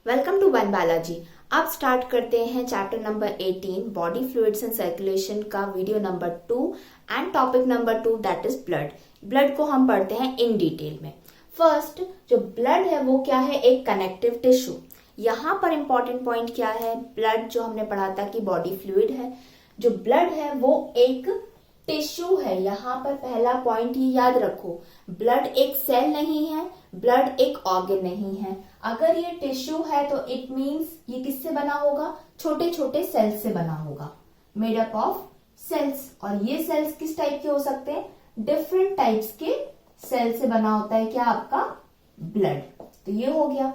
Welcome to one Balaji. अब start करते हैं chapter number 18 body fluids and circulation का video number 2 and topic number 2 that is blood. Blood को हम पढ़ते हैं इन डिटेल में। फर्स्ट जो ब्लड है वो क्या है, एक कनेक्टिव टिश्यू। यहाँ पर इंपॉर्टेंट पॉइंट क्या है, ब्लड जो हमने पढ़ा था कि बॉडी फ्लूइड है, जो ब्लड है वो एक टिश्यू है। यहाँ पर पहला पॉइंट ये याद रखो, ब्लड एक सेल नहीं है, ब्लड एक ऑर्गन नहीं है। अगर ये टिश्यू है तो इट मींस ये किससे बना होगा, छोटे छोटे सेल्स से बना होगा, मेड अप ऑफ सेल्स। और ये सेल्स किस टाइप के हो सकते हैं, डिफरेंट टाइप्स के सेल से बना होता है क्या, आपका ब्लड। तो ये हो गया।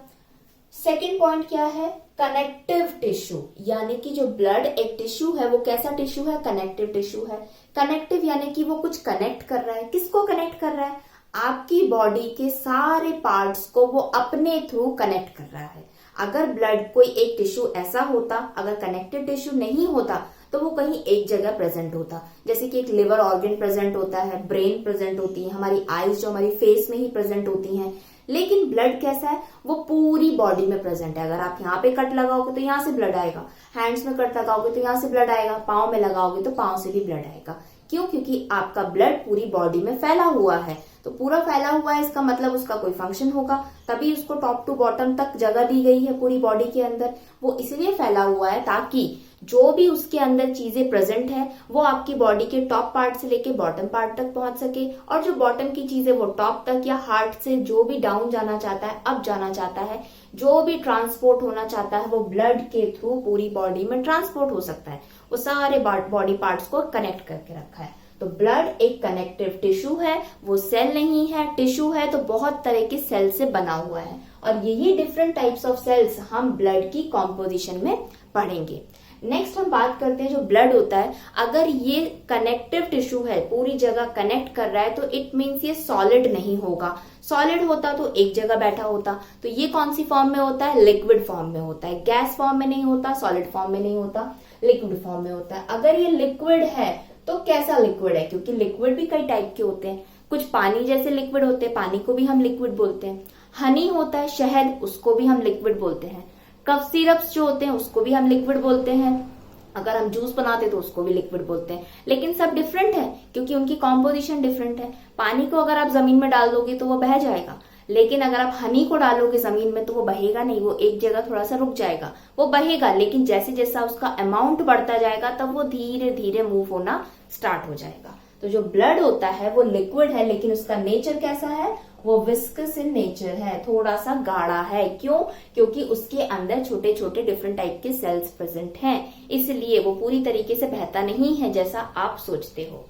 सेकेंड पॉइंट क्या है, कनेक्टिव टिश्यू, यानी कि जो ब्लड एक टिश्यू है वो कैसा टिश्यू है, कनेक्टिव टिश्यू है। कनेक्टिव यानी कि वो कुछ कनेक्ट कर रहा है। किसको कनेक्ट कर रहा है, आपकी बॉडी के सारे पार्ट्स को वो अपने थ्रू कनेक्ट कर रहा है। अगर ब्लड कोई एक टिश्यू ऐसा होता, अगर कनेक्टिव टिश्यू नहीं होता तो वो कहीं एक जगह प्रेजेंट होता, जैसे कि एक लिवर ऑर्गन प्रेजेंट होता है, ब्रेन प्रेजेंट होती है, हमारी आईज जो हमारी फेस में ही प्रेजेंट होती हैं। लेकिन ब्लड कैसा है, वो पूरी बॉडी में प्रेजेंट है। अगर आप यहाँ पे कट लगाओगे तो यहाँ से ब्लड आएगा, हैंड्स में कट लगाओगे तो यहाँ से ब्लड आएगा, पाँव में लगाओगे तो पाँव से भी ब्लड आएगा। क्यों, क्योंकि आपका ब्लड पूरी बॉडी में फैला हुआ है। तो पूरा फैला हुआ है, इसका मतलब उसका कोई फंक्शन होगा, तभी उसको टॉप टू बॉटम तक जगह दी गई है पूरी बॉडी के अंदर। वो इसलिए फैला हुआ है ताकि जो भी उसके अंदर चीजें प्रेजेंट है वो आपकी बॉडी के टॉप पार्ट से लेके बॉटम पार्ट तक पहुंच सके, और जो बॉटम की चीजें वो टॉप तक या हार्ट से जो भी डाउन जाना चाहता है, अप जाना चाहता है, जो भी ट्रांसपोर्ट होना चाहता है वो ब्लड के थ्रू पूरी बॉडी में ट्रांसपोर्ट हो सकता है। वो सारे बॉडी पार्ट्स को कनेक्ट करके रखा है। तो ब्लड एक कनेक्टिव टिश्यू है, वो सेल नहीं है। टिश्यू है तो बहुत तरह के सेल से बना हुआ है, और यही डिफरेंट टाइप्स ऑफ सेल्स हम ब्लड की कॉम्पोजिशन में पढ़ेंगे। नेक्स्ट हम बात करते हैं जो ब्लड होता है, अगर ये कनेक्टिव टिश्यू है, पूरी जगह कनेक्ट कर रहा है, तो इट मीन्स ये सॉलिड नहीं होगा। सॉलिड होता तो एक जगह बैठा होता। तो ये कौन सी फॉर्म में होता है, लिक्विड फॉर्म में होता है। गैस फॉर्म में नहीं होता, सॉलिड फॉर्म में नहीं होता, लिक्विड फॉर्म में होता है। अगर ये लिक्विड है तो कैसा लिक्विड है, क्योंकि लिक्विड भी कई टाइप के होते हैं। कुछ पानी जैसे लिक्विड होते हैं, पानी को भी हम लिक्विड बोलते हैं। हनी होता है, शहद, उसको भी हम लिक्विड बोलते हैं। कफ सिरप्स जो होते हैं उसको भी हम लिक्विड बोलते हैं। अगर हम जूस बनाते तो उसको भी लिक्विड बोलते हैं। लेकिन सब डिफरेंट है क्योंकि उनकी कॉम्पोजिशन डिफरेंट है। पानी को अगर आप जमीन में डाल दोगे तो वो बह जाएगा, लेकिन अगर आप हनी को डालोगे जमीन में तो वो बहेगा नहीं, वो एक जगह थोड़ा सा रुक जाएगा। वो बहेगा, लेकिन जैसे जैसा उसका अमाउंट बढ़ता जाएगा तब वो धीरे धीरे मूव होना स्टार्ट हो जाएगा। तो जो ब्लड होता है वो लिक्विड है, लेकिन उसका नेचर कैसा है, वो विस्कस इन नेचर है, थोड़ा सा गाढ़ा है। क्यों, क्योंकि उसके अंदर छोटे छोटे डिफरेंट टाइप के सेल्स प्रेजेंट हैं, इसलिए वो पूरी तरीके से बहता नहीं है जैसा आप सोचते हो।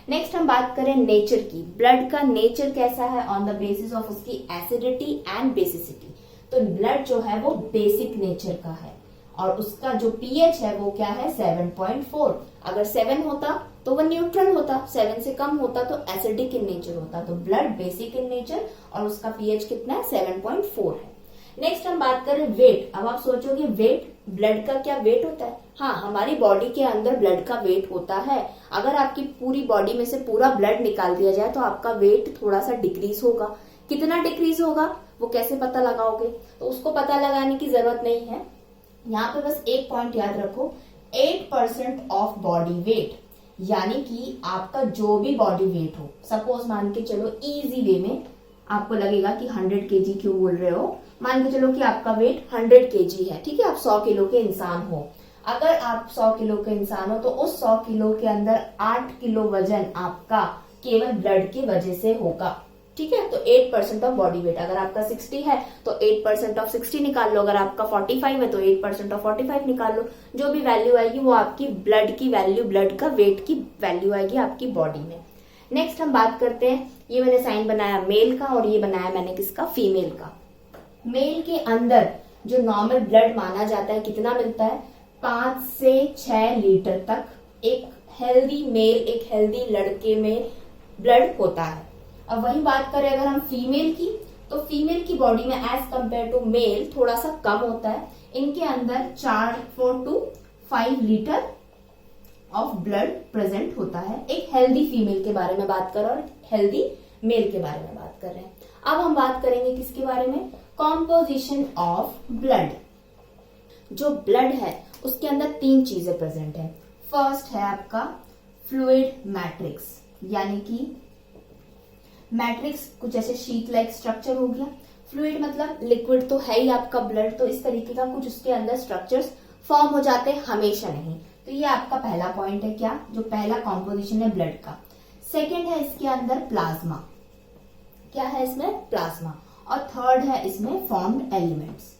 नेक्स्ट हम बात करें नेचर की। ब्लड का नेचर कैसा है, ऑन द बेसिस ऑफ उसकी एसिडिटी एंड बेसिसिटी। तो ब्लड जो है वो बेसिक नेचर का है, और उसका जो पीएच है वो क्या है, 7.4। अगर 7 होता तो वो न्यूट्रल होता, 7 से कम होता तो एसिडिक इन नेचर होता। तो ब्लड बेसिक इन नेचर और उसका पीएच कितना है, 7.4 है। नेक्स्ट हम बात करें वेट। अब आप सोचोगे वेट, ब्लड का क्या वेट होता है। हाँ, हमारी बॉडी के अंदर ब्लड का वेट होता है। अगर आपकी पूरी बॉडी में से पूरा ब्लड निकाल दिया जाए तो आपका वेट थोड़ा सा डिक्रीज होगा। कितना डिक्रीज होगा वो कैसे पता लगाओगे, तो उसको पता लगाने की जरूरत नहीं है। यहाँ पे बस एक पॉइंट याद रखो, 8% ऑफ बॉडी वेट, यानी कि आपका जो भी बॉडी वेट हो, सपोज मान के चलो इजी वे में आपको लगेगा कि 100 kg क्यों बोल रहे हो, मान के चलो कि आपका वेट 100 kg है, ठीक है, आप 100 किलो के इंसान हो। अगर आप 100 किलो के इंसान हो तो उस 100 किलो के अंदर 8 किलो वजन आपका केवल ब्लड की वजह से होगा, ठीक है। तो 8% ऑफ बॉडी वेट, अगर आपका 60 है तो 8% ऑफ 60 निकाल लो, अगर आपका 45 है तो 8% ऑफ 45 निकाल लो। जो भी वैल्यू आएगी वो आपकी ब्लड की वैल्यू, ब्लड का वेट की वैल्यू आएगी आपकी बॉडी में। नेक्स्ट हम बात करते हैं, ये मैंने साइन बनाया मेल का और ये बनाया मैंने किसका, फीमेल का। मेल के अंदर जो नॉर्मल ब्लड माना जाता है कितना मिलता है, 5 से 6 लीटर तक एक हेल्दी मेल, एक हेल्दी लड़के में ब्लड होता है। अब वही बात करें अगर हम फीमेल की, तो फीमेल की बॉडी में एज कंपेयर टू मेल थोड़ा सा कम होता है। इनके अंदर 4 to 5 litre of blood present होता है। एक हेल्दी फीमेल के बारे में बात कर रहे हैं और हेल्दी मेल के बारे में बात कर रहे हैं। अब हम बात करेंगे किसके बारे में, कॉम्पोजिशन ऑफ ब्लड। जो ब्लड है उसके अंदर तीन चीजें प्रेजेंट है। फर्स्ट है आपका फ्लूइड मैट्रिक्स, यानी कि मैट्रिक्स कुछ ऐसे शीट लाइक स्ट्रक्चर हो गया। फ्लूइड मतलब लिक्विड तो है ही आपका ब्लड, तो इस तरीके का कुछ उसके अंदर स्ट्रक्चर्स फॉर्म हो जाते हैं, हमेशा नहीं। तो ये आपका पहला पॉइंट है, क्या, जो पहला कॉम्पोजिशन है ब्लड का। सेकेंड है इसके अंदर प्लाज्मा, क्या है इसमें, प्लाज्मा। और थर्ड है इसमें फॉर्म्ड एलिमेंट्स।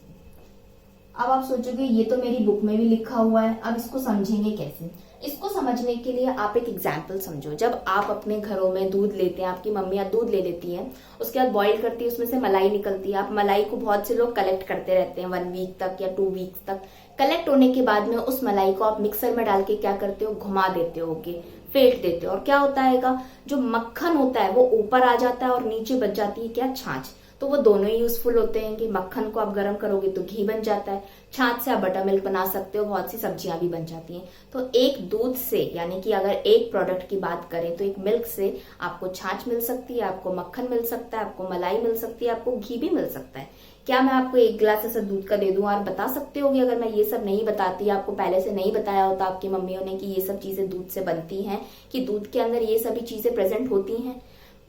अब आप सोचोगे ये तो मेरी बुक में भी लिखा हुआ है, अब इसको समझेंगे कैसे। इसको समझने के लिए आप एक एग्जाम्पल समझो। जब आप अपने घरों में दूध लेते हैं, आपकी मम्मियाँ दूध ले लेती हैं, उसके बाद बॉईल करती है, उसमें से मलाई निकलती है। आप मलाई को बहुत से लोग कलेक्ट करते रहते हैं 1 वीक तक या 2 वीक्स तक। कलेक्ट होने के बाद में उस मलाई को आप मिक्सर में डाल के क्या करते हो, घुमा देते होगे, फेंट देते हो, और क्या होता है, जो मक्खन होता है वो ऊपर आ जाता है और नीचे बच जाती है क्या, छाछ। तो वो दोनों ही यूजफुल होते हैं कि मक्खन को आप गर्म करोगे तो घी बन जाता है, छाछ से आप बटर मिल्क बना सकते हो, बहुत सी सब्जियां भी बन जाती हैं। तो एक दूध से, यानी कि अगर एक प्रोडक्ट की बात करें तो एक मिल्क से आपको छाछ मिल सकती है, आपको मक्खन मिल सकता है, आपको मलाई मिल सकती है, आपको घी भी मिल सकता है। क्या मैं आपको एक गिलास ऐसा दूध का दे दूं और बता सकते होगे, अगर मैं ये सब नहीं बताती, आपको पहले से नहीं बताया होता आपकी मम्मियों ने कि ये सब चीजें दूध से बनती हैं, कि दूध के अंदर ये सभी चीजें प्रेजेंट होती हैं,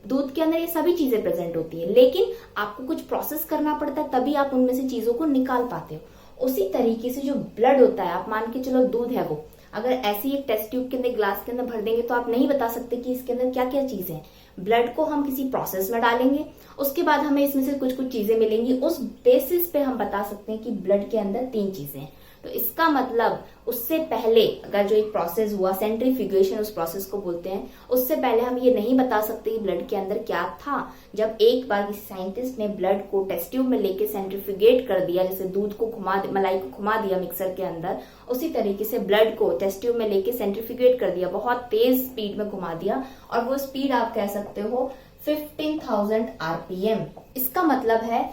दूध के अंदर ये सभी चीजें प्रेजेंट होती है, लेकिन आपको कुछ प्रोसेस करना पड़ता है तभी आप उनमें से चीजों को निकाल पाते हो। उसी तरीके से जो ब्लड होता है, आप मान के चलो दूध है वो, अगर ऐसी एक टेस्ट ट्यूब के अंदर ग्लास के अंदर भर देंगे तो आप नहीं बता सकते कि इसके अंदर क्या क्या चीजें हैं। ब्लड को हम किसी प्रोसेस में डालेंगे, उसके बाद हमें इसमें से कुछ कुछ चीजें मिलेंगी, उस बेसिस पे हम बता सकते हैं कि ब्लड के अंदर 3 चीजें हैं। तो इसका मतलब उससे पहले अगर जो एक प्रोसेस हुआ, सेंट्रीफ्यूगेशन उस प्रोसेस को बोलते हैं, उससे पहले हम ये नहीं बता सकते कि ब्लड के अंदर क्या था। जब एक बार किसी साइंटिस्ट ने ब्लड को टेस्ट ट्यूब में लेके सेंट्रीफ्यूगेट कर दिया, जैसे दूध को मलाई को घुमा दिया मिक्सर के अंदर, उसी तरीके से ब्लड को टेस्ट ट्यूब में लेके सेंट्रीफ्यूगेट कर दिया, बहुत तेज स्पीड में घुमा दिया, और वो स्पीड आप कह सकते हो 15,000 RPM। इसका मतलब है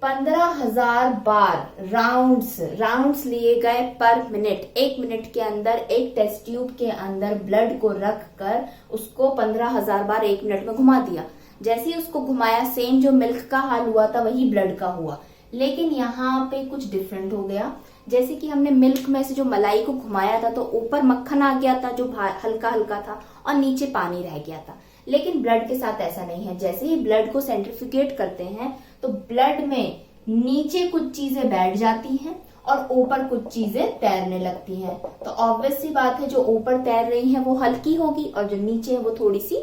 15,000 बार राउंड्स लिए गए पर मिनट। 1 मिनट के अंदर एक टेस्ट ट्यूब के अंदर ब्लड को रख कर उसको 15,000 बार 1 मिनट में घुमा दिया। जैसे ही उसको घुमाया, सेम जो मिल्क का हाल हुआ था वही ब्लड का हुआ, लेकिन यहाँ पे कुछ डिफरेंट हो गया। जैसे कि हमने मिल्क में से जो मलाई को घुमाया था तो ऊपर मक्खन आ गया था जो हल्का हल्का था, और नीचे पानी रह गया था। लेकिन ब्लड के साथ ऐसा नहीं है। जैसे ही ब्लड को सेंट्रीफ्यूगेट करते हैं तो ब्लड में नीचे कुछ चीजें बैठ जाती हैं और ऊपर कुछ चीजें तैरने लगती हैं। तो ऑब्वियस सी बात है, जो ऊपर तैर रही हैं वो हल्की होगी और जो नीचे है वो थोड़ी सी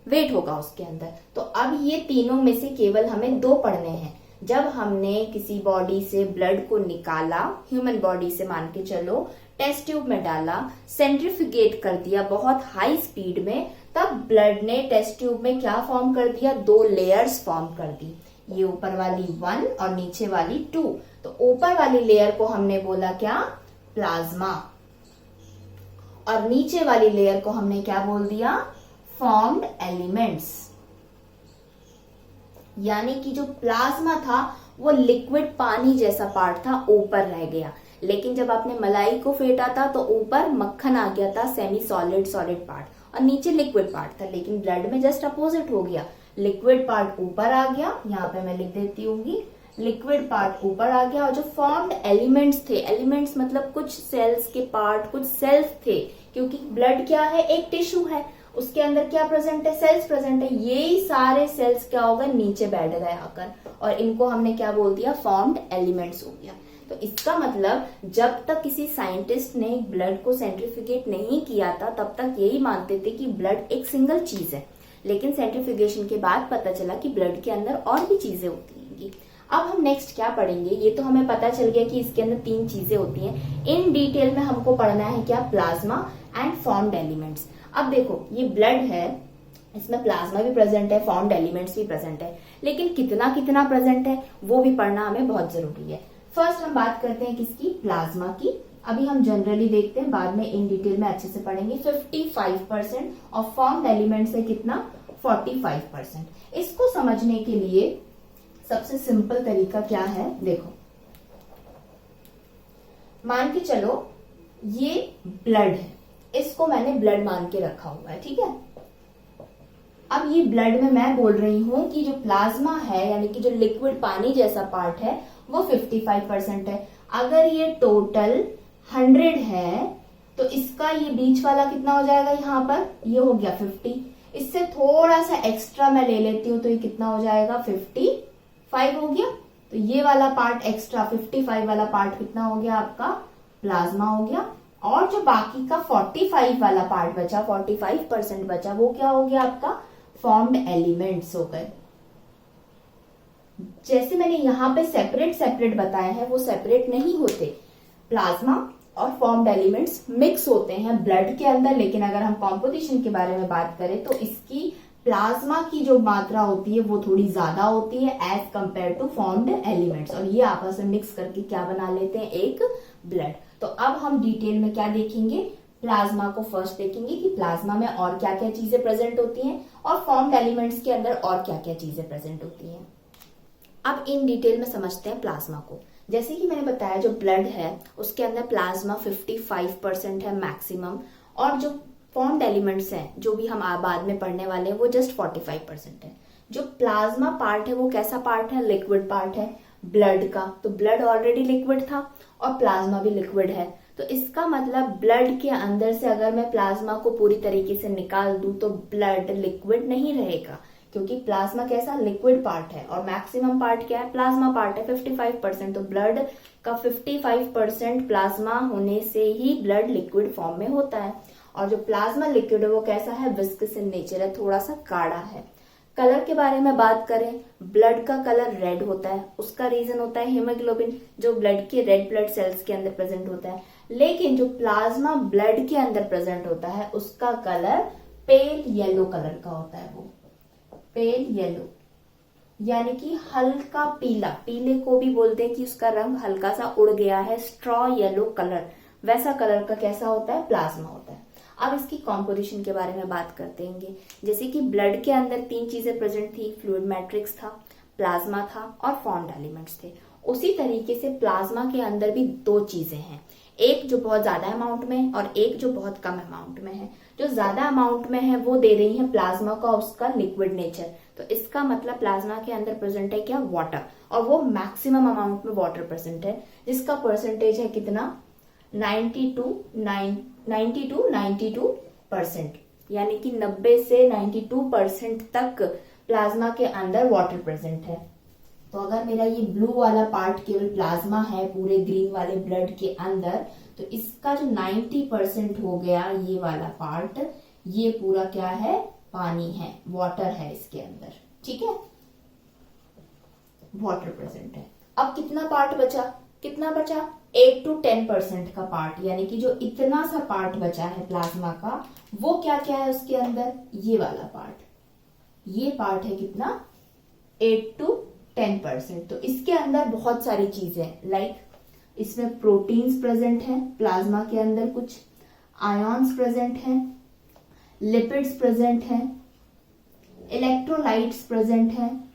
वेट होगा उसके अंदर। तो अब ये तीनों में से केवल हमें 2 पढ़ने हैं। जब हमने किसी बॉडी से ब्लड को निकाला, ह्यूमन बॉडी से मान के चलो, टेस्ट ट्यूब में डाला, सेंट्रीफ्यूगेट कर दिया बहुत हाई स्पीड में, तब ब्लड ने टेस्ट ट्यूब में क्या फॉर्म कर दिया, 2 लेयर्स फॉर्म कर दी। ये ऊपर वाली 1 और नीचे वाली 2। तो ऊपर वाली लेयर को हमने बोला क्या, प्लाज्मा, और नीचे वाली लेयर को हमने क्या बोल दिया, फॉर्म्ड एलिमेंट्स। यानी कि जो प्लाज्मा था वो लिक्विड पानी जैसा पार्ट था, ऊपर रह गया। लेकिन जब आपने मलाई को फेंटा था तो ऊपर मक्खन आ गया था, सेमी सॉलिड पार्ट, और नीचे लिक्विड पार्ट था। लेकिन ब्लड में जस्ट अपोजिट हो गया, लिक्विड पार्ट ऊपर आ गया, यहाँ पे मैं लिख देती हूँ, लिक्विड पार्ट ऊपर आ गया, और जो फॉर्म्ड एलिमेंट्स थे, एलिमेंट्स मतलब कुछ सेल्स के पार्ट, कुछ सेल्स थे, क्योंकि ब्लड क्या है, एक टिश्यू है, उसके अंदर क्या प्रेजेंट है, सेल्स प्रेजेंट है। ये सारे सेल्स क्या हो गए, नीचे बैठ गए आकर, और इनको हमने क्या बोल दिया, फॉर्म्ड एलिमेंट्स हो गया। तो इसका मतलब जब तक किसी साइंटिस्ट ने ब्लड को सेंट्रीफ्यूगेट नहीं किया था तब तक यही मानते थे कि ब्लड एक सिंगल चीज है। लेकिन सेंट्रीफ्यूगेशन के बाद पता चला कि ब्लड के अंदर और भी चीजें होती हैं। अब हम नेक्स्ट क्या पढ़ेंगे, ये तो हमें पता चल गया कि इसके अंदर 3 चीजें होती हैं। इन डिटेल में हमको पढ़ना है क्या, प्लाज्मा एंड फॉर्म्ड एलिमेंट्स। अब देखो ये ब्लड है, इसमें प्लाज्मा भी प्रेजेंट है, फॉर्म्ड एलिमेंट्स भी प्रेजेंट है, लेकिन कितना कितना प्रेजेंट है वो भी पढ़ना हमें बहुत जरूरी है। फर्स्ट हम बात करते हैं किसकी, प्लाज्मा की। अभी हम जनरली देखते हैं, बाद में इन डिटेल में अच्छे से पढ़ेंगे। 55% और फॉर्म्ड एलिमेंट्स है कितना, 45%। इसको समझने के लिए सबसे सिंपल तरीका क्या है, देखो मान के चलो ये ब्लड है, इसको मैंने ब्लड मान के रखा हुआ है, ठीक है। अब ये ब्लड में मैं बोल रही हूं कि जो प्लाज्मा है, यानी कि जो लिक्विड पानी जैसा पार्ट है, वो 55% है। अगर ये टोटल 100 है तो इसका ये बीच वाला कितना हो जाएगा, यहाँ पर ये हो गया 50। इससे थोड़ा सा एक्स्ट्रा मैं ले लेती हूँ तो ये कितना हो जाएगा 55 हो गया। तो ये वाला पार्ट एक्स्ट्रा 55 वाला पार्ट कितना हो गया आपका प्लाज्मा हो गया। और जो बाकी का 45 वाला पार्ट बचा, 45% बचा, वो क्या हो गया आपका फॉर्म्ड एलिमेंट्स हो गए। जैसे मैंने यहाँ पे सेपरेट सेपरेट बताया है, वो सेपरेट नहीं होते। प्लाज्मा और फॉर्म्ड एलिमेंट्स मिक्स होते हैं ब्लड के अंदर, लेकिन अगर हम कॉम्पोजिशन के बारे में बात करें तो इसकी प्लाज्मा की जो मात्रा होती है वो थोड़ी ज्यादा होती है as compared to formed elements, और ये आपस में मिक्स करके क्या बना लेते हैं, एक ब्लड। तो अब हम डिटेल में क्या देखेंगे, प्लाज्मा को फर्स्ट देखेंगे कि प्लाज्मा में और क्या क्या चीजें प्रेजेंट होती हैं और फॉर्म्ड एलिमेंट्स के अंदर और क्या क्या चीजें प्रेजेंट होती हैं। अब इन डिटेल में समझते हैं प्लाज्मा को। जैसे कि मैंने बताया जो ब्लड है उसके अंदर प्लाज्मा 55% है मैक्सिमम, और जो फॉर्म्ड एलिमेंट्स हैं जो भी हम बाद में पढ़ने वाले हैं वो जस्ट 45% है। जो प्लाज्मा पार्ट है वो कैसा पार्ट है, लिक्विड पार्ट है ब्लड का। तो ब्लड ऑलरेडी लिक्विड था और प्लाज्मा भी लिक्विड है, तो इसका मतलब ब्लड के अंदर से अगर मैं प्लाज्मा को पूरी तरीके से निकाल दूं तो ब्लड लिक्विड नहीं रहेगा, क्योंकि प्लाज्मा कैसा लिक्विड पार्ट है और मैक्सिमम पार्ट क्या है, प्लाज्मा पार्ट है 55%। तो ब्लड का 55% प्लाज्मा होने से ही ब्लड लिक्विड फॉर्म में होता है। और जो प्लाज्मा लिक्विड है वो कैसा है, विस्कस इन नेचर है, थोड़ा सा गाढ़ा है। कलर के बारे में बात करें, ब्लड का कलर रेड होता है, उसका रीजन होता है हीमोग्लोबिन जो ब्लड के रेड ब्लड सेल्स के अंदर प्रेजेंट होता है। लेकिन जो प्लाज्मा ब्लड के अंदर प्रेजेंट होता है उसका कलर पेल येलो कलर का होता है, वो पेल येलो यानी कि हल्का पीला, पीले को भी बोलते हैं कि उसका रंग हल्का सा उड़ गया है, स्ट्रॉ येलो कलर, वैसा कलर का कैसा होता है, प्लाज्मा होता है। अब इसकी कॉम्पोजिशन के बारे में बात करते हैं। जैसे कि ब्लड के अंदर 3 चीजें प्रेजेंट थी, फ्लूइड मैट्रिक्स था, प्लाज्मा था और फॉर्म्ड एलिमेंट्स थे। उसी तरीके से प्लाज्मा के अंदर भी 2 चीजें हैं, एक जो बहुत ज्यादा अमाउंट में और एक जो बहुत कम अमाउंट में है। जो ज्यादा अमाउंट में है वो दे रही है प्लाज्मा का उसका लिक्विड नेचर, तो इसका मतलब प्लाज्मा के अंदर प्रेजेंट है क्या, वाटर, और वो मैक्सिमम अमाउंट में वाटर प्रेजेंट है, जिसका परसेंटेज है कितना 92% यानी कि 90 से 92% तक प्लाज्मा के अंदर वाटर प्रेजेंट है। तो अगर मेरा ये ब्लू वाला पार्ट केवल प्लाज्मा है पूरे ग्रीन वाले ब्लड के अंदर, तो इसका जो 90% हो गया ये वाला पार्ट, ये पूरा क्या है, पानी है, वाटर है इसके अंदर, ठीक है, वाटर प्रेजेंट है। अब कितना पार्ट बचा, कितना बचा, 8 to 10% का पार्ट, यानी कि जो इतना सा पार्ट बचा है प्लाज्मा का, वो क्या क्या है उसके अंदर, ये वाला पार्ट, ये पार्ट है कितना 8 to 10%। तो इसके अंदर बहुत सारी चीजें लाइक इसमें प्रोटीन्स प्रेजेंट हैं प्लाज्मा के अंदर, कुछ आयॉन्स प्रेजेंट हैं, लिपिड्स प्रेजेंट हैं, इलेक्ट्रोलाइट्स प्रेजेंट हैं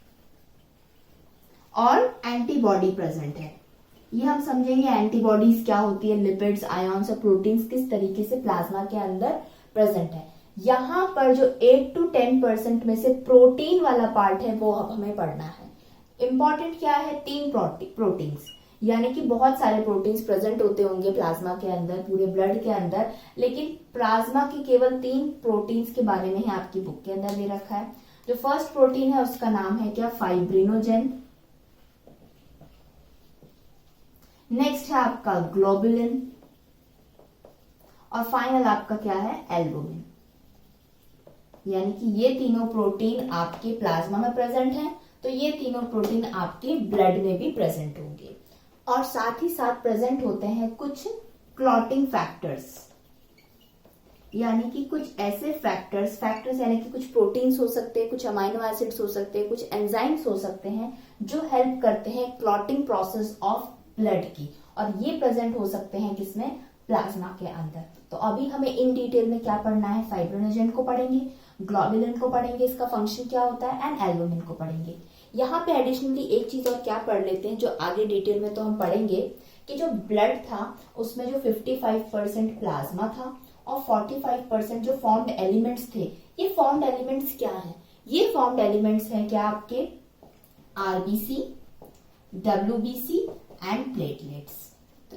और एंटीबॉडी प्रेजेंट है। ये हम समझेंगे एंटीबॉडीज क्या होती है, लिपिड्स, आयॉन्स और प्रोटीन्स किस तरीके से प्लाज्मा के अंदर प्रेजेंट है। यहाँ पर जो 8 to 10% में से प्रोटीन वाला पार्ट है वो अब हमें पढ़ना है। इंपॉर्टेंट क्या है, 3 प्रोटीन्स, यानी कि बहुत सारे प्रोटीन्स प्रेजेंट होते होंगे प्लाज्मा के अंदर, पूरे ब्लड के अंदर, लेकिन प्लाज्मा के केवल 3 प्रोटीन्स के बारे में ही आपकी बुक के अंदर दे रखा है। जो फर्स्ट प्रोटीन है उसका नाम है क्या, फाइब्रिनोजेन। नेक्स्ट है आपका ग्लोबुलिन और फाइनल आपका क्या है, एल्बुमिन। यानी कि ये तीनों प्रोटीन आपके प्लाज्मा में प्रेजेंट हैं, तो ये तीनों प्रोटीन आपके ब्लड में भी प्रेजेंट होंगे। और साथ ही साथ प्रेजेंट होते हैं कुछ क्लॉटिंग फैक्टर्स, यानी कि कुछ ऐसे फैक्टर्स यानी कि कुछ प्रोटीन्स हो सकते हैं, कुछ अमाइनो एसिड्स हो सकते हैं, कुछ एंजाइम्स हो सकते हैं जो हेल्प करते हैं क्लॉटिंग प्रोसेस ऑफ ब्लड की, और ये प्रेजेंट हो सकते हैं किसमें, प्लाज्मा के अंदर। तो अभी हमें इन डिटेल में क्या पढ़ना है, फाइब्रिनोजेन को पढ़ेंगे, ग्लोबुलिन को पढ़ेंगे, इसका फंक्शन क्या होता है, एंड एल्बुमिन को पढ़ेंगे। यहाँ पे एडिशनली एक चीज और क्या पढ़ लेते हैं जो आगे डिटेल में तो हम पढ़ेंगे, कि जो ब्लड था उसमें जो 55% प्लाज्मा था और 45% जो फॉर्म्ड एलिमेंट्स थे। ये फॉर्म्ड एलिमेंट्स क्या है, ये फॉर्म्ड एलिमेंट्स हैं क्या आपके आरबीसी, डब्ल्यूबीसी एंड प्लेटलेट्स।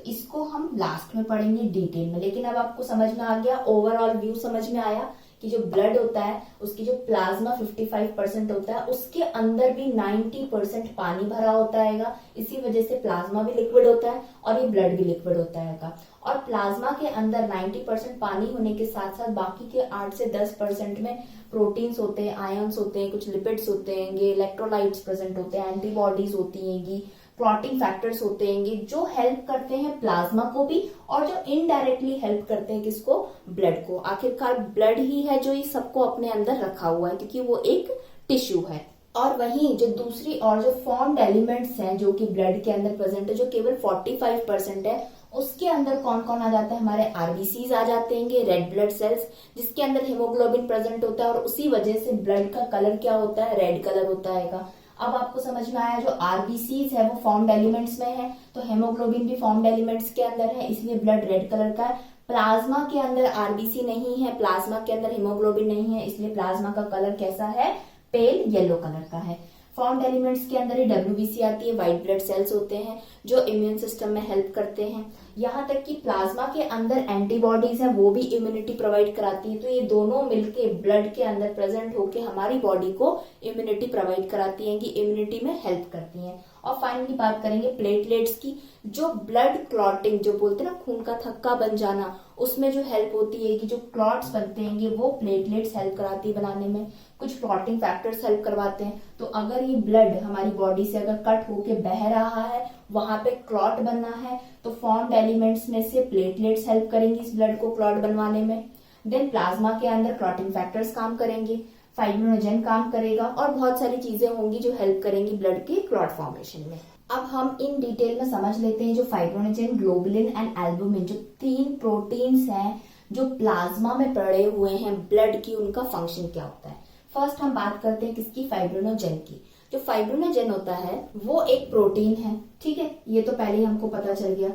इसको हम लास्ट में पढ़ेंगे डिटेल में। लेकिन अब आपको समझ में आ गया, ओवरऑल व्यू समझ में आया कि जो ब्लड होता है उसकी जो प्लाज्मा 55% होता है, उसके अंदर भी 90% पानी भरा होता है। इसी वजह से प्लाज्मा भी लिक्विड होता है और ये ब्लड भी लिक्विड होता है। और प्लाज्मा के अंदर 90% पानी होने के साथ साथ बाकी के 8 से 10% में प्रोटीन्स होते हैं, आयंस होते हैं, कुछ लिपिड्स होते हैं, इलेक्ट्रोलाइट्स प्रेजेंट होते हैं, एंटीबॉडीज होती हैं, क्लॉटिंग फैक्टर्स होते हैं, जो हेल्प करते हैं प्लाज्मा को भी और जो इनडायरेक्टली हेल्प करते हैं किसको, ब्लड को। आखिरकार ब्लड ही है जो ये सबको अपने अंदर रखा हुआ है, क्योंकि वो एक टिश्यू है। और वहीं जो दूसरी और जो फॉर्म्ड एलिमेंट्स हैं जो कि ब्लड के अंदर प्रेजेंट है, जो केवल 45% है, उसके अंदर कौन कौन आ जाता है, हमारे आरबीसीज आ जाते हैं, रेड ब्लड सेल्स, जिसके अंदर हीमोग्लोबिन प्रेजेंट होता है और उसी वजह से ब्लड का कलर क्या होता है, रेड कलर होता है। अब आपको समझ में आया, जो आरबीसीज है वो फॉर्म्ड एलिमेंट्स में है, तो हेमोग्लोबिन भी फॉर्म्ड एलिमेंट्स के अंदर है, इसलिए ब्लड रेड कलर का है। प्लाज्मा के अंदर आरबीसी नहीं है, प्लाज्मा के अंदर हेमोग्लोबिन नहीं है, इसलिए प्लाज्मा का कलर कैसा है, पेल येलो कलर का है। फॉर्म्ड एलिमेंट्स के अंदर ही डब्ल्यूबीसी आती है, व्हाइट ब्लड सेल्स होते हैं जो इम्यून सिस्टम में हेल्प करते हैं। यहाँ तक कि प्लाज्मा के अंदर एंटीबॉडीज हैं, वो भी इम्यूनिटी प्रोवाइड कराती है। तो ये दोनों मिलके ब्लड के अंदर प्रेजेंट होके हमारी बॉडी को इम्यूनिटी प्रोवाइड कराती हैं, कि इम्यूनिटी में हेल्प करती हैं। और फाइनली बात करेंगे प्लेटलेट्स की, जो ब्लड क्लॉटिंग जो बोलते हैं ना, खून का थक्का बन जाना, उसमें जो हेल्प होती है, कि जो क्लॉट्स बनते हैं वो प्लेटलेट्स हेल्प कराती है बनाने में, कुछ क्लॉटिंग फैक्टर्स हेल्प करवाते हैं। तो अगर ये ब्लड हमारी बॉडी से अगर कट होके बह रहा है, वहां पे क्लॉट बनना है, तो फॉर्म्ड एलिमेंट्स में से प्लेटलेट्स हेल्प करेंगी इस ब्लड को क्लॉट बनवाने में। देन प्लाज्मा के अंदर क्लॉटिंग फैक्टर्स काम करेंगे, फाइब्रिनोजेन काम करेगा और बहुत सारी चीजें होंगी जो हेल्प करेंगी ब्लड के क्लॉट फॉर्मेशन में। अब हम इन डिटेल में समझ लेते हैं जो फाइब्रिनोजेन, ग्लोबुलिन एंड एल्बुमिन, जो 3 प्रोटीन्स हैं जो प्लाज्मा में पड़े हुए हैं ब्लड की, उनका फंक्शन क्या होता है। फर्स्ट हम बात करते हैं किसकी, फाइब्रिनोजेन की। जो फाइब्रिनोजेन होता है वो एक प्रोटीन है, ठीक है, ये तो पहले ही हमको पता चल गया।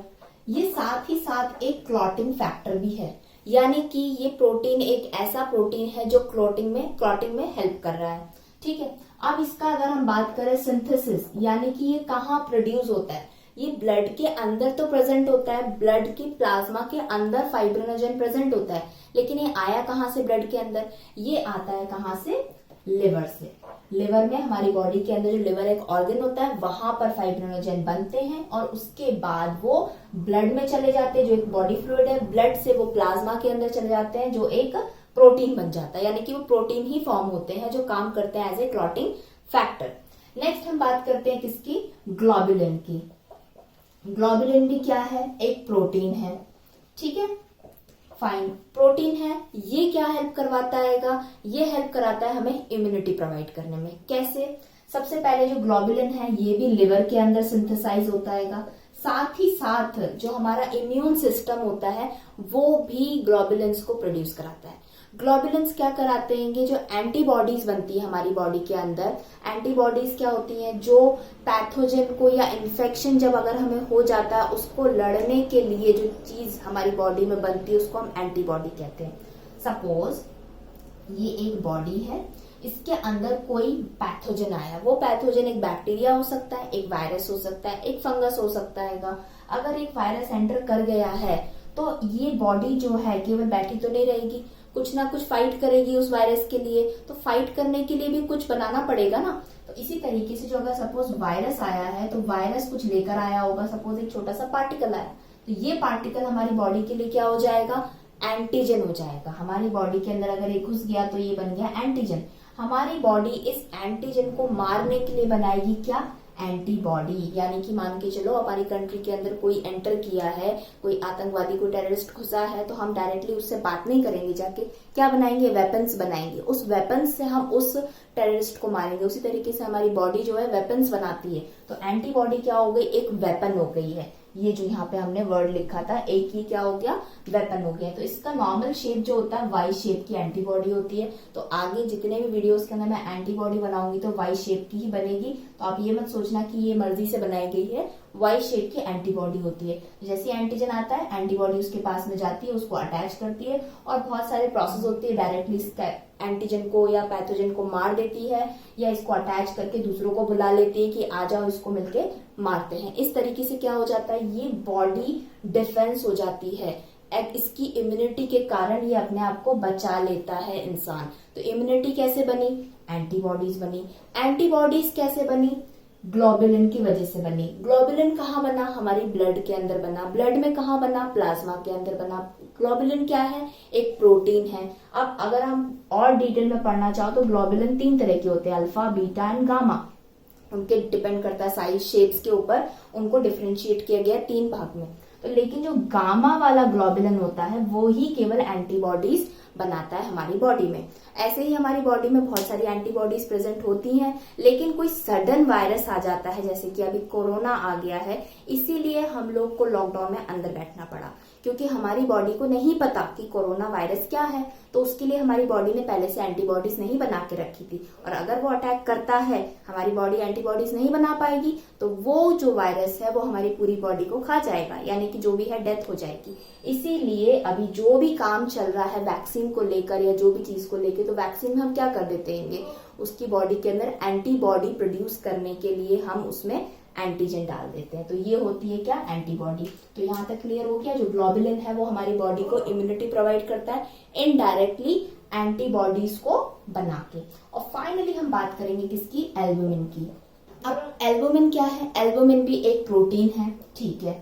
ये साथ ही साथ एक क्लॉटिंग फैक्टर भी है, यानी कि ये प्रोटीन एक ऐसा प्रोटीन है जो क्लॉटिंग में हेल्प कर रहा है, ठीक है। अब इसका अगर हम बात करें सिंथेसिस, यानी कि ये कहाँ प्रोड्यूस होता है, ये ब्लड के अंदर तो प्रेजेंट होता है, ब्लड की प्लाज्मा के अंदर फाइब्रिनोजेन प्रेजेंट होता है, लेकिन ये आया कहाँ से ब्लड के अंदर, ये आता है कहाँ से, लिवर से। लिवर में, हमारी बॉडी के अंदर जो लिवर एक ऑर्गन होता है, वहां पर फाइब्रिनोजेन बनते हैं और उसके बाद वो ब्लड में चले जाते हैं, जो एक बॉडी फ्लूइड है, ब्लड से वो प्लाज्मा के अंदर चले जाते हैं, जो एक प्रोटीन बन जाता है, यानी कि वो प्रोटीन ही फॉर्म होते हैं जो काम करते हैं as a clotting factor. Next हम बात करते हैं किसकी, ग्लोबुलिन की। ग्लोबुलिन भी क्या है, एक प्रोटीन है, ठीक है, फाइन, प्रोटीन है। ये क्या हेल्प करवाता है, ये हेल्प कराता है हमें इम्यूनिटी प्रोवाइड करने में। कैसे, सबसे पहले जो ग्लोबुलिन है ये भी लिवर के अंदर सिंथेसाइज होता है, साथ ही साथ जो हमारा इम्यून सिस्टम होता है वो भी ग्लोबुलिन्स को प्रोड्यूस कराता है। ग्लोबुलिन्स क्या कराते हैं, जो एंटीबॉडीज बनती है हमारी बॉडी के अंदर, एंटीबॉडीज क्या होती हैं, जो पैथोजन को या इन्फेक्शन जब अगर हमें हो जाता है उसको लड़ने के लिए जो चीज हमारी बॉडी में बनती है उसको हम एंटीबॉडी कहते हैं। सपोज ये एक बॉडी है, इसके अंदर कोई पैथोजन आया, वो पैथोजन एक बैक्टीरिया हो सकता है, एक वायरस हो सकता है, एक फंगस हो सकता है। अगर एक वायरस एंटर कर गया है तो ये बॉडी जो है केवल बैठी तो नहीं रहेगी, कुछ ना कुछ फाइट करेगी उस वायरस के लिए, तो फाइट करने के लिए भी कुछ बनाना पड़ेगा ना। तो इसी तरीके से जो अगर सपोज वायरस आया है तो वायरस कुछ लेकर आया होगा, सपोज एक छोटा सा पार्टिकल आया, तो ये पार्टिकल हमारी बॉडी के लिए क्या हो जाएगा, एंटीजन हो जाएगा। हमारी बॉडी के अंदर अगर ये घुस गया तो ये बन गया एंटीजन। हमारी बॉडी इस एंटीजन को मारने के लिए बनाएगी क्या, एंटीबॉडी। यानी कि मान के चलो हमारी कंट्री के अंदर कोई एंटर किया है, कोई आतंकवादी, कोई टेररिस्ट घुसा है, तो हम डायरेक्टली उससे बात नहीं करेंगे, जाके क्या बनाएंगे, वेपन्स बनाएंगे, उस वेपन्स से हम उस टेररिस्ट को मारेंगे। उसी तरीके से हमारी बॉडी जो है वेपन्स बनाती है, तो एंटीबॉडी क्या हो गई, एक वेपन हो गई है। ये जो यहाँ पे हमने वर्ड लिखा था, एक ही क्या हो गया, वेपन हो गया। तो इसका नॉर्मल शेप जो होता है वाई शेप की एंटीबॉडी होती है। तो आगे जितने भी वीडियोस के अंदर मैं एंटीबॉडी बनाऊंगी तो वाई शेप की ही बनेगी, तो आप ये मत सोचना कि ये मर्जी से बनाई गई है, वाई शेप की एंटीबॉडी होती है। जैसे एंटीजन आता है, एंटीबॉडी उसके पास में जाती है, उसको अटैच करती है और बहुत सारे प्रोसेस होती है, डायरेक्टली एंटीजन को या पैथोजन को मार देती है या इसको अटैच करके दूसरों को बुला लेती है कि आ जाओ, इसको मिलके मारते हैं। इस तरीके से क्या हो जाता है, ये बॉडी डिफेंस हो जाती है। इसकी इम्यूनिटी के कारण ये अपने आप को बचा लेता है इंसान। तो इम्यूनिटी कैसे बनी, एंटीबॉडीज बनी। एंटीबॉडीज कैसे बनी, ग्लोबुलिन की वजह से बनी। ग्लोबुलिन कहाँ बना, हमारी ब्लड के अंदर बना। ब्लड में कहाँ बना, प्लाज्मा के अंदर बना। ग्लोबुलिन क्या है, एक प्रोटीन है। अब अगर हम और डिटेल में पढ़ना चाहो तो ग्लोबुलिन 3 तरह के होते हैं, अल्फा, बीटा एंड गामा। उनके डिपेंड करता है साइज, शेप्स के ऊपर उनको डिफरेंशिएट किया गया 3 भाग में। तो लेकिन जो गामा वाला ग्लोबुलिन होता है वो ही केवल एंटीबॉडीज बनाता है हमारी बॉडी में। ऐसे ही हमारी बॉडी में बहुत सारी एंटीबॉडीज प्रेजेंट होती हैं, लेकिन कोई सडन वायरस आ जाता है, जैसे कि अभी कोरोना आ गया है, इसीलिए हम लोग को लॉकडाउन में अंदर बैठना पड़ा, क्योंकि हमारी बॉडी को नहीं पता कि कोरोना वायरस क्या है। तो उसके लिए हमारी बॉडी ने पहले से एंटीबॉडीज नहीं बना के रखी थी, और अगर वो अटैक करता है, हमारी बॉडी एंटीबॉडीज नहीं बना पाएगी, तो वो जो वायरस है वो हमारी पूरी बॉडी को खा जाएगा, यानी कि जो भी है डेथ हो जाएगी। इसीलिए अभी जो भी काम चल रहा है वैक्सीन को लेकर या जो भी चीज को लेकर, तो वैक्सीन में हम क्या कर देते हैं, उसकी बॉडी के अंदर एंटीबॉडी प्रोड्यूस करने के लिए हम उसमें एंटीजन डाल देते हैं। तो ये होती है क्या, एंटीबॉडी। तो यहाँ तक क्लियर हो गया, जो ग्लोबुलिन है वो हमारी बॉडी को इम्यूनिटी प्रोवाइड करता है इनडायरेक्टली एंटीबॉडीज को बना के। और फाइनली हम बात करेंगे किसकी, एल्बुमिन की। अब एल्बुमिन क्या है, एल्बुमिन भी एक प्रोटीन है, ठीक है।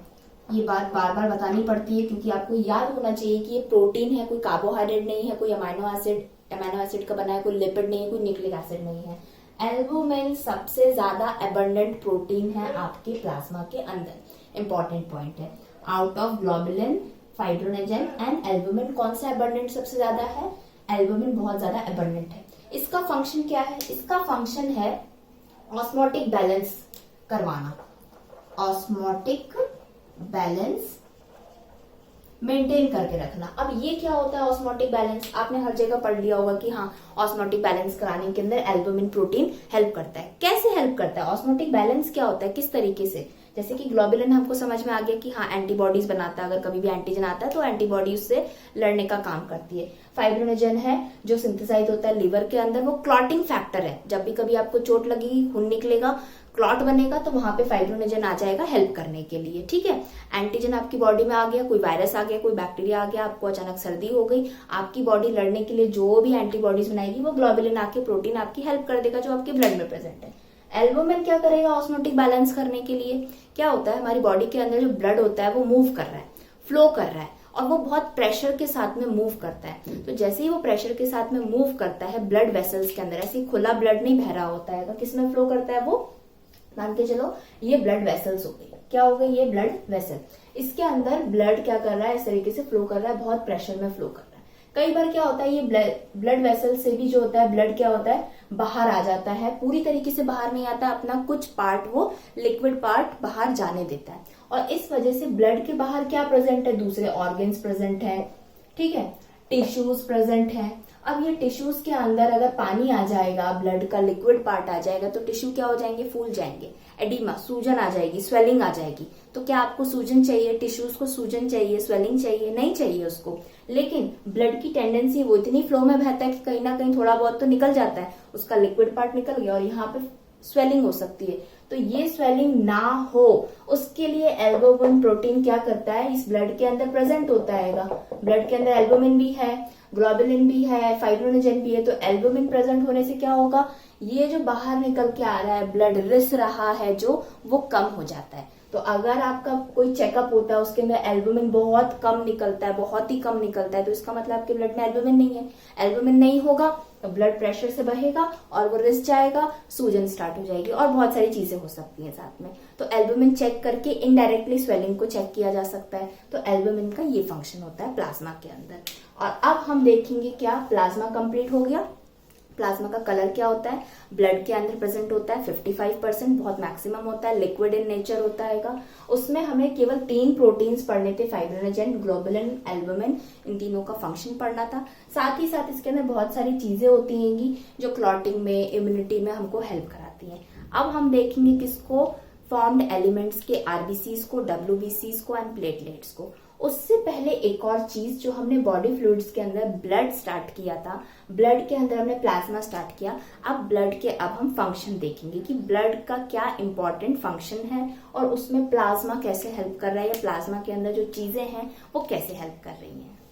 ये बात बार बार बतानी पड़ती है क्योंकि आपको याद होना चाहिए कि ये प्रोटीन है, कोई कार्बोहाइड्रेट नहीं है, कोई अमाइनो एसिड का बना है, कोई लिपिड नहीं है, कोई न्यूक्लिक एसिड नहीं है। एल्बुमिन सबसे ज्यादा एबंडेंट प्रोटीन है आपके प्लाज्मा के अंदर। इंपॉर्टेंट पॉइंट है, out of globulin, fibrinogen and albumin कौन सा एबंडेंट सबसे ज्यादा है, एल्बुमिन बहुत ज्यादा एबंडेंट है। इसका फंक्शन क्या है, इसका फंक्शन है ऑस्मोटिक बैलेंस करवाना, ऑस्मोटिक बैलेंस मेंटेन करके रखना। अब ये क्या होता है ऑस्मोटिक बैलेंस, आपने हर जगह पढ़ लिया होगा कि हाँ ऑस्मोटिक बैलेंस कराने के अंदर एल्बुमिन प्रोटीन हेल्प करता है। कैसे हेल्प करता है, ऑस्मोटिक बैलेंस क्या होता है, किस तरीके से, जैसे कि ग्लोबुलिन हमको समझ में आ गया कि हाँ एंटीबॉडीज बनाता है, अगर कभी भी एंटीजन आता है तो एंटीबॉडी उससे लड़ने का काम करती है। फाइब्रोनेजन है जो सिंथेसाइज होता है लिवर के अंदर, वो क्लॉटिंग फैक्टर है। जब भी कभी आपको चोट लगेगी, खून निकलेगा, क्लॉट बनेगा, तो वहां पे फाइब्रोनेजन आ जाएगा हेल्प करने के लिए, ठीक है। एंटीजन आपकी बॉडी में आ गया, कोई वायरस आ गया, कोई बैक्टीरिया आ गया, आपको अचानक सर्दी हो गई, आपकी बॉडी लड़ने के लिए जो भी एंटीबॉडीज बनाएगी वो ग्लोबुलिन आके प्रोटीन आपकी हेल्प कर देगा जो आपके ब्लड में प्रेजेंट है। एल्बुमिन क्या करेगा ऑस्मोटिक बैलेंस करने के लिए, क्या होता है हमारी बॉडी के अंदर जो ब्लड होता है वो मूव कर रहा है, फ्लो कर रहा है, और वो बहुत प्रेशर के साथ में मूव करता है। तो जैसे ही वो प्रेशर के साथ में मूव करता है ब्लड वेसल्स के अंदर, ऐसे खुला ब्लड नहीं बह रहा होता है, किसमें फ्लो करता है, वो मान के चलो ये ब्लड वेसल्स हो गई, क्या हो गई, ये ब्लड वेसल, इसके अंदर ब्लड क्या कर रहा है, इस तरीके से फ्लो कर रहा है, बहुत प्रेशर में फ्लो कर रहा है। कई बार क्या होता है ये ब्लड वेसल से भी जो होता है ब्लड क्या होता है बाहर आ जाता है, पूरी तरीके से बाहर नहीं आता, अपना कुछ पार्ट वो लिक्विड पार्ट बाहर जाने देता है, और इस वजह से ब्लड के बाहर क्या प्रेजेंट है, दूसरे ऑर्गन्स प्रेजेंट है, ठीक है, टिश्यूज प्रेजेंट है। अब ये टिश्यूज के अंदर अगर पानी आ जाएगा, ब्लड का लिक्विड पार्ट आ जाएगा, तो टिश्यू क्या हो जाएंगे, फूल जाएंगे, एडिमा, सूजन आ जाएगी, स्वेलिंग आ जाएगी। तो क्या आपको सूजन चाहिए, टिश्यूज को सूजन चाहिए, स्वेलिंग चाहिए, नहीं चाहिए उसको। लेकिन ब्लड की टेंडेंसी वो इतनी फ्लो में बहता है कि कहीं ना कहीं थोड़ा बहुत तो निकल जाता है, उसका लिक्विड पार्ट निकल गया और यहाँ पे स्वेलिंग हो सकती है। तो ये स्वेलिंग ना हो उसके लिए एल्बुमिन प्रोटीन क्या करता है, इस ब्लड के अंदर प्रेजेंट होता है। ब्लड के अंदर एल्बुमिन भी है, ग्लोबुलिन भी है, फाइब्रोनेजन भी है। तो एल्बुमिन प्रेजेंट होने से क्या होगा, ये जो बाहर निकल के आ रहा है, ब्लड रिस रहा है जो, वो कम हो जाता है। तो अगर आपका कोई चेकअप होता है उसके अंदर एल्बुमिन बहुत कम निकलता है, बहुत ही कम निकलता है, तो इसका मतलब आपके ब्लड में एल्बुमिन नहीं है। एल्बुमिन नहीं होगा तो ब्लड प्रेशर से बहेगा और वो रिस जाएगा, सूजन स्टार्ट हो जाएगी और बहुत सारी चीजें हो सकती हैं साथ में। तो एल्बुमिन चेक करके इनडायरेक्टली स्वेलिंग को चेक किया जा सकता है। तो एल्बुमिन का ये फंक्शन होता है प्लाज्मा के अंदर। और अब हम देखेंगे क्या, प्लाज्मा कंप्लीट हो गया। प्लाज्मा का कलर क्या होता है, ब्लड के अंदर प्रेजेंट होता है 55%, बहुत मैक्सिमम होता है, लिक्विड इन नेचर होता है। उसमें हमें केवल 3 प्रोटीन्स पढ़ने थे, फाइब्रोनेजन, ग्लोबुलिन, एल्बुमिन, इन तीनों का फंक्शन पढ़ना था। साथ ही साथ इसके अंदर बहुत सारी चीजें होती हैं जो क्लॉटिंग में, इम्यूनिटी में हमको हेल्प कराती हैं। अब हम देखेंगे किसको, फॉर्म्ड एलिमेंट्स के आरबीसीज को, डब्ल्यूबीसीज को एंड प्लेटलेट्स को। उससे पहले एक और चीज, जो हमने बॉडी फ्लूइड्स के अंदर ब्लड स्टार्ट किया था, ब्लड के अंदर हमने प्लाज्मा स्टार्ट किया, अब हम फंक्शन देखेंगे कि ब्लड का क्या इंपॉर्टेंट फंक्शन है और उसमें प्लाज्मा कैसे हेल्प कर रहा है, या प्लाज्मा के अंदर जो चीजें हैं वो कैसे हेल्प कर रही हैं।